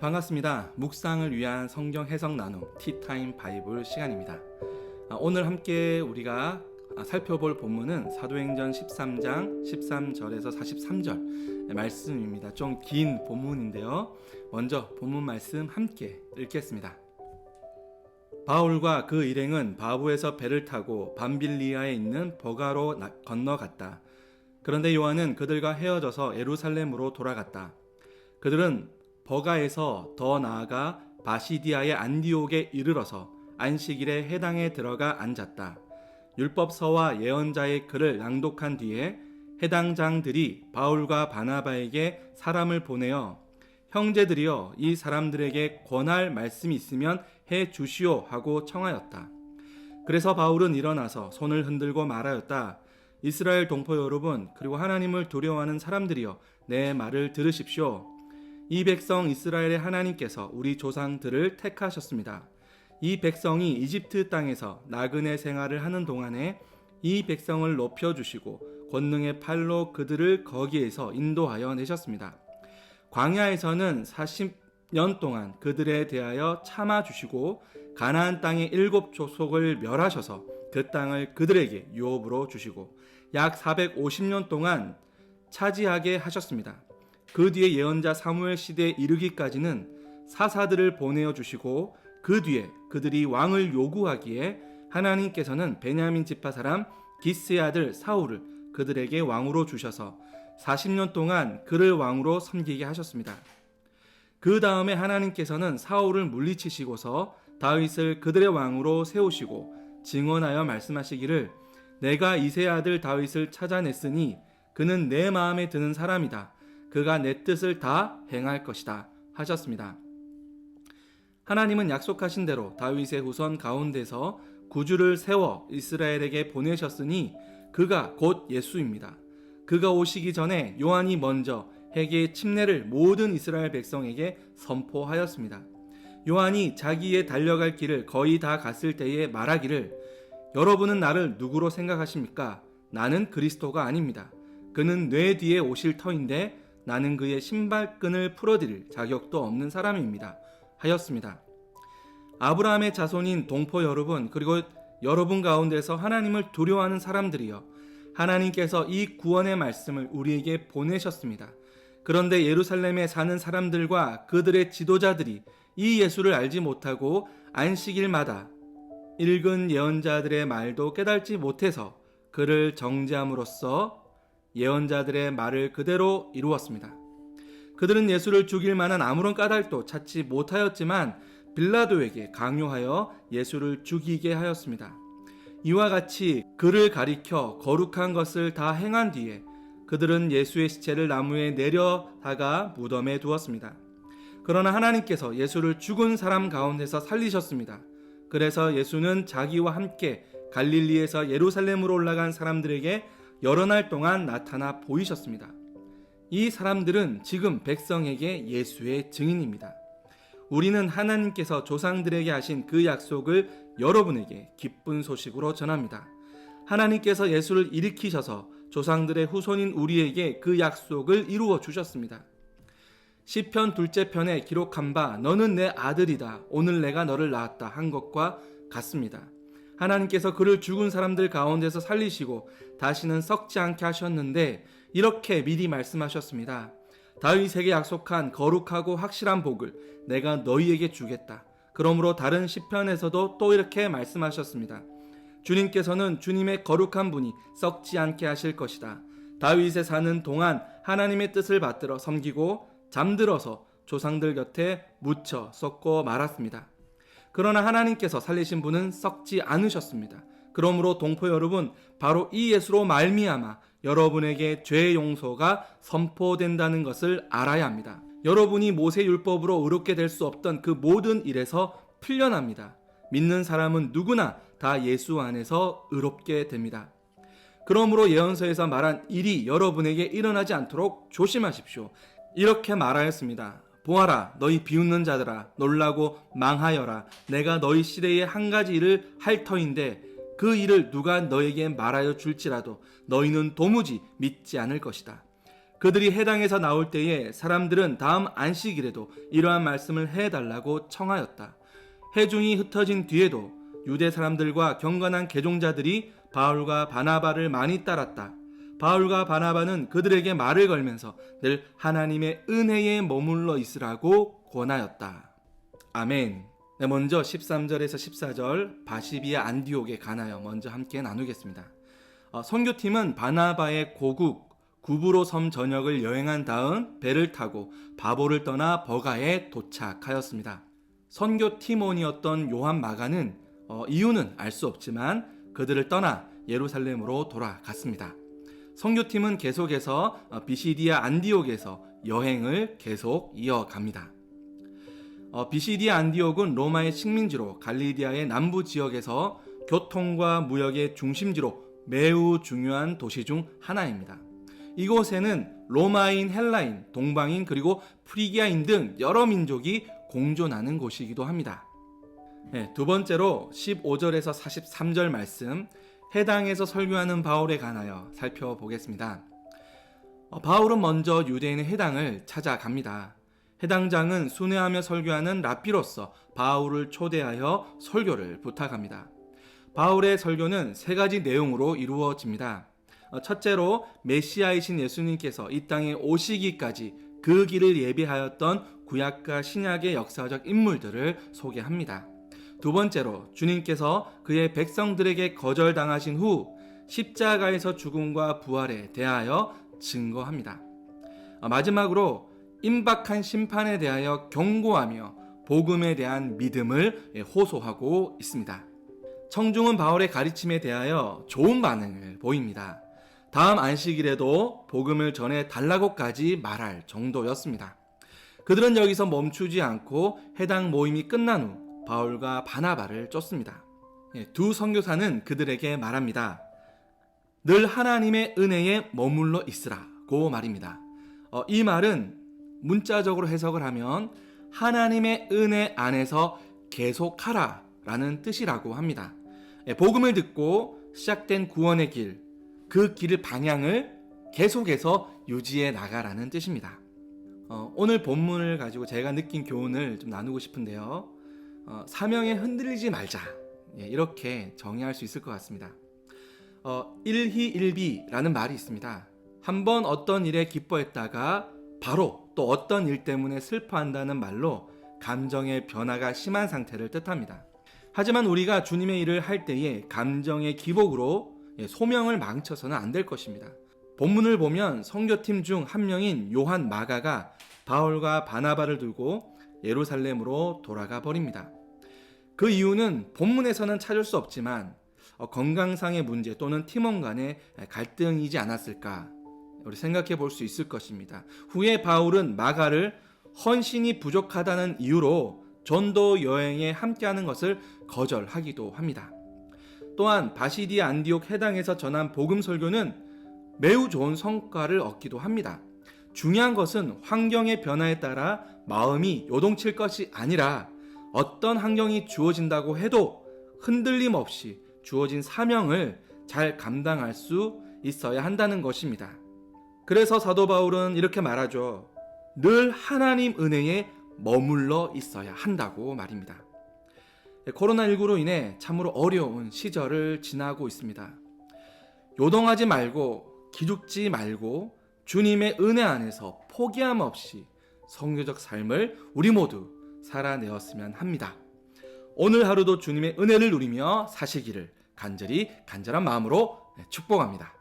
반갑습니다. 묵상을 위한 성경 해석 나눔 티타임 바이블 시간입니다. 오늘 함께 우리가 살펴볼 본문은 사도행전 13장 13절에서 43절 말씀입니다. 좀 긴 본문인데요. 먼저 본문 말씀 함께 읽겠습니다. 바울과 그 일행은 바부에서 배를 타고 밤빌리아에 있는 버가로 건너갔다. 그런데 요한은 그들과 헤어져서 예루살렘으로 돌아갔다. 그들은 버가에서 더 나아가 바시디아의 안디옥에 이르러서 안식일에 회당에 들어가 앉았다. 율법서와 예언자의 글을 낭독한 뒤에 해당장들이 바울과 바나바에게 사람을 보내어 형제들이여 이 사람들에게 권할 말씀이 있으면 해 주시오 하고 청하였다. 그래서 바울은 일어나서 손을 흔들고 말하였다. 이스라엘 동포 여러분, 그리고 하나님을 두려워하는 사람들이여 내 말을 들으십시오. 이 백성 이스라엘의 하나님께서 우리 조상들을 택하셨습니다. 이 백성이 이집트 땅에서 나그네 생활을 하는 동안에 이 백성을 높여주시고 권능의 팔로 그들을 거기에서 인도하여 내셨습니다. 광야에서는 40년 동안 그들에 대하여 참아주시고 가나안 땅의 7족속을 멸하셔서 그 땅을 그들에게 유업으로 주시고 약 450년 동안 차지하게 하셨습니다. 그 뒤에 예언자 사무엘 시대에 이르기까지는 사사들을 보내어 주시고 그 뒤에 그들이 왕을 요구하기에 하나님께서는 베냐민 지파 사람 기스의 아들 사울을 그들에게 왕으로 주셔서 40년 동안 그를 왕으로 섬기게 하셨습니다. 그 다음에 하나님께서는 사울을 물리치시고서 다윗을 그들의 왕으로 세우시고 증언하여 말씀하시기를 내가 이새의 아들 다윗을 찾아냈으니 그는 내 마음에 드는 사람이다. 그가 내 뜻을 다 행할 것이다 하셨습니다. 하나님은 약속하신 대로 다윗의 후손 가운데서 구주를 세워 이스라엘에게 보내셨으니 그가 곧 예수입니다. 그가 오시기 전에 요한이 먼저 회개의 침례를 모든 이스라엘 백성에게 선포하였습니다. 요한이 자기의 달려갈 길을 거의 다 갔을 때에 말하기를 여러분은 나를 누구로 생각하십니까? 나는 그리스도가 아닙니다. 그는 뇌 뒤에 오실 터인데 나는 그의 신발끈을 풀어드릴 자격도 없는 사람입니다. 하였습니다. 아브라함의 자손인 동포 여러분, 그리고 여러분 가운데서 하나님을 두려워하는 사람들이여, 하나님께서 이 구원의 말씀을 우리에게 보내셨습니다. 그런데 예루살렘에 사는 사람들과 그들의 지도자들이 이 예수를 알지 못하고 안식일마다 읽은 예언자들의 말도 깨닫지 못해서 그를 정죄함으로써 예언자들의 말을 그대로 이루었습니다. 그들은 예수를 죽일 만한 아무런 까닭도 찾지 못하였지만 빌라도에게 강요하여 예수를 죽이게 하였습니다. 이와 같이 그를 가리켜 거룩한 것을 다 행한 뒤에 그들은 예수의 시체를 나무에 내려다가 무덤에 두었습니다. 그러나 하나님께서 예수를 죽은 사람 가운데서 살리셨습니다. 그래서 예수는 자기와 함께 갈릴리에서 예루살렘으로 올라간 사람들에게 여러 날 동안 나타나 보이셨습니다. 이 사람들은 지금 백성에게 예수의 증인입니다. 우리는 하나님께서 조상들에게 하신 그 약속을 여러분에게 기쁜 소식으로 전합니다. 하나님께서 예수를 일으키셔서 조상들의 후손인 우리에게 그 약속을 이루어 주셨습니다. 시편 2째 편에 기록한 바 너는 내 아들이다 오늘 내가 너를 낳았다 한 것과 같습니다. 하나님께서 그를 죽은 사람들 가운데서 살리시고 다시는 썩지 않게 하셨는데 이렇게 미리 말씀하셨습니다. 다윗에게 약속한 거룩하고 확실한 복을 내가 너희에게 주겠다. 그러므로 다른 시편에서도 또 이렇게 말씀하셨습니다. 주님께서는 주님의 거룩한 분이 썩지 않게 하실 것이다. 다윗에 사는 동안 하나님의 뜻을 받들어 섬기고 잠들어서 조상들 곁에 묻혀 썩고 말았습니다. 그러나 하나님께서 살리신 분은 썩지 않으셨습니다. 그러므로 동포 여러분, 바로 이 예수로 말미암아 여러분에게 죄의 용서가 선포된다는 것을 알아야 합니다. 여러분이 모세율법으로 의롭게 될 수 없던 그 모든 일에서 풀려납니다. 믿는 사람은 누구나 다 예수 안에서 의롭게 됩니다. 그러므로 예언서에서 말한 일이 여러분에게 일어나지 않도록 조심하십시오. 이렇게 말하였습니다. 보아라 너희 비웃는 자들아 놀라고 망하여라. 내가 너희 시대에 한 가지 일을 할 터인데 그 일을 누가 너에게 말하여 줄지라도 너희는 도무지 믿지 않을 것이다. 그들이 해당에서 나올 때에 사람들은 다음 안식일에도 이러한 말씀을 해달라고 청하였다. 해중이 흩어진 뒤에도 유대 사람들과 경건한 개종자들이 바울과 바나바를 많이 따랐다. 바울과 바나바는 그들에게 말을 걸면서 늘 하나님의 은혜에 머물러 있으라고 권하였다. 아멘. 네, 먼저 13절에서 14절 바시비아 안디옥에 관하여 먼저 함께 나누겠습니다. 선교팀은 바나바의 고국 구브로 섬 전역을 여행한 다음 배를 타고 바보를 떠나 버가에 도착하였습니다. 선교 팀원이었던 요한 마가는 이유는 알 수 없지만 그들을 떠나 예루살렘으로 돌아갔습니다. 선교팀은 계속해서 비시디아 안디옥에서 여행을 계속 이어갑니다. 비시디아 안디옥은 로마의 식민지로 갈리디아의 남부 지역에서 교통과 무역의 중심지로 매우 중요한 도시 중 하나입니다. 이곳에는 로마인, 헬라인, 동방인 그리고 프리기아인 등 여러 민족이 공존하는 곳이기도 합니다. 두 번째로 15절에서 43절 말씀, 해당에서 설교하는 바울에 관하여 살펴보겠습니다. 바울은 먼저 유대인의 해당을 찾아갑니다. 해당장은 순회하며 설교하는 랍비로서 바울을 초대하여 설교를 부탁합니다. 바울의 설교는 세 가지 내용으로 이루어집니다. 첫째로 메시아이신 예수님께서 이 땅에 오시기까지 그 길을 예비하였던 구약과 신약의 역사적 인물들을 소개합니다. 두 번째로 주님께서 그의 백성들에게 거절당하신 후 십자가에서 죽음과 부활에 대하여 증거합니다. 마지막으로 임박한 심판에 대하여 경고하며 복음에 대한 믿음을 호소하고 있습니다. 청중은 바울의 가르침에 대하여 좋은 반응을 보입니다. 다음 안식일에도 복음을 전해 달라고까지 말할 정도였습니다. 그들은 여기서 멈추지 않고 해당 모임이 끝난 후 바울과 바나바를 쫓습니다. 두 선교사는 그들에게 말합니다. 늘 하나님의 은혜에 머물러 있으라고 말입니다. 이 말은 문자적으로 해석을 하면 하나님의 은혜 안에서 계속하라 라는 뜻이라고 합니다. 복음을 듣고 시작된 구원의 길, 그 길의 방향을 계속해서 유지해 나가라는 뜻입니다. 오늘 본문을 가지고 제가 느낀 교훈을 좀 나누고 싶은데요. 사명에 흔들리지 말자, 이렇게 정의할 수 있을 것 같습니다. 일희일비라는 말이 있습니다. 한번 어떤 일에 기뻐했다가 바로 또 어떤 일 때문에 슬퍼한다는 말로 감정의 변화가 심한 상태를 뜻합니다. 하지만 우리가 주님의 일을 할 때에 감정의 기복으로 소명을 망쳐서는 안 될 것입니다. 본문을 보면 선교팀 중 한 명인 요한 마가가 바울과 바나바를 두고 예루살렘으로 돌아가 버립니다. 그 이유는 본문에서는 찾을 수 없지만 건강상의 문제 또는 팀원 간의 갈등이지 않았을까 우리 생각해 볼 수 있을 것입니다. 후에 바울은 마가를 헌신이 부족하다는 이유로 전도 여행에 함께하는 것을 거절하기도 합니다. 또한 바시디아 안디옥 해당에서 전한 복음 설교는 매우 좋은 성과를 얻기도 합니다. 중요한 것은 환경의 변화에 따라 마음이 요동칠 것이 아니라 어떤 환경이 주어진다고 해도 흔들림 없이 주어진 사명을 잘 감당할 수 있어야 한다는 것입니다. 그래서 사도 바울은 이렇게 말하죠. 늘 하나님 은혜에 머물러 있어야 한다고 말입니다. 코로나19로 인해 참으로 어려운 시절을 지나고 있습니다. 요동하지 말고 기죽지 말고 주님의 은혜 안에서 포기함 없이 선교적 삶을 우리 모두 살아내었으면 합니다. 오늘 하루도 주님의 은혜를 누리며 사시기를 간절한 마음으로 축복합니다.